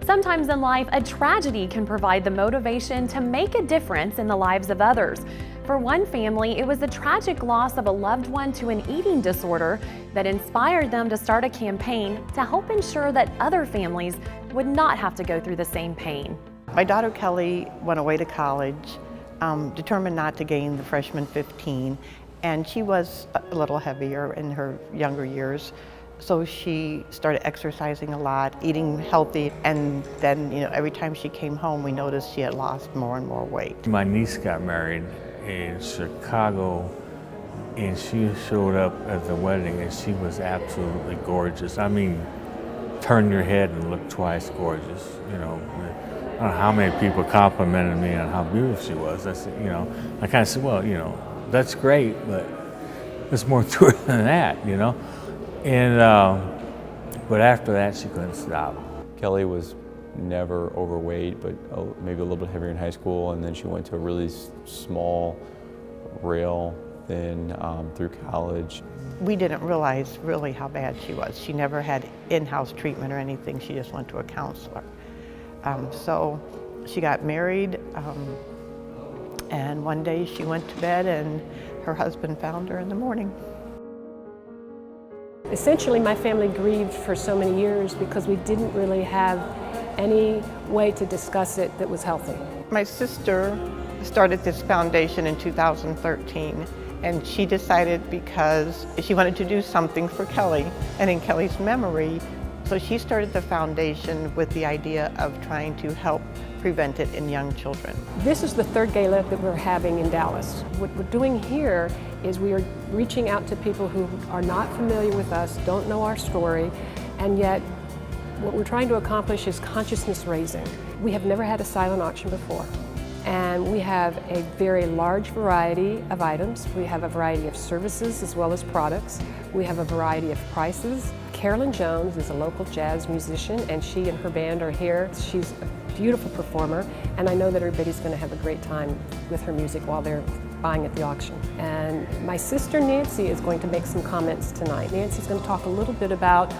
Sometimes in life, a tragedy can provide the motivation to make a difference in the lives of others. For one family, it was the tragic loss of a loved one to an eating disorder that inspired them to start a campaign to help ensure that other families would not have to go through the same pain. My daughter Kelly went away to college, determined not to gain the freshman 15, and she was a little heavier in her younger years. So she started exercising a lot, eating healthy, and then, every time she came home, we noticed she had lost more and more weight. My niece got married in Chicago, and she showed up at the wedding, and she was absolutely gorgeous. I mean, turn your head and look twice gorgeous. I don't know how many people complimented me on how beautiful she was. I said, I kind of said, well, that's great, but there's more to it than that, And, but after that, she couldn't stop. Kelly was never overweight, but maybe a little bit heavier in high school, and then she went to a really small, rail thin through college. We didn't realize really how bad she was. She never had in-house treatment or anything. She just went to a counselor. So she got married, and one day she went to bed and her husband found her in the morning. Essentially, my family grieved for so many years because we didn't really have any way to discuss it that was healthy. My sister started this foundation in 2013, and she decided because she wanted to do something for Kelly and in Kelly's memory. So she started the foundation with the idea of trying to help prevent it in young children. This is the third gala that we're having in Dallas. What we're doing here is we are reaching out to people who are not familiar with us, don't know our story, and yet what we're trying to accomplish is consciousness raising. We have never had a silent auction before, and we have a very large variety of items. We have a variety of services as well as products. We have a variety of prices. Carolyn Jones is a local jazz musician, and she and her band are here. She's a beautiful performer, and I know that everybody's going to have a great time with her music while they're buying at the auction. And my sister Nancy is going to make some comments tonight. Nancy's going to talk a little bit about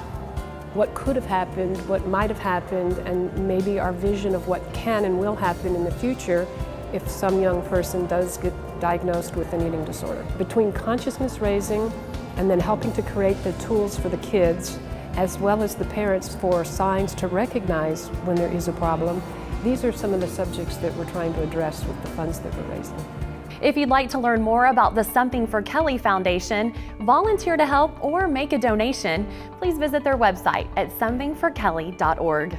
what could have happened, what might have happened, and maybe our vision of what can and will happen in the future if some young person does get diagnosed with an eating disorder. Between consciousness raising and then helping to create the tools for the kids, as well as the parents for signs to recognize when there is a problem, these are some of the subjects that we're trying to address with the funds that we're raising. If you'd like to learn more about the Something for Kelly Foundation, volunteer to help, or make a donation, please visit their website at somethingforkelly.org.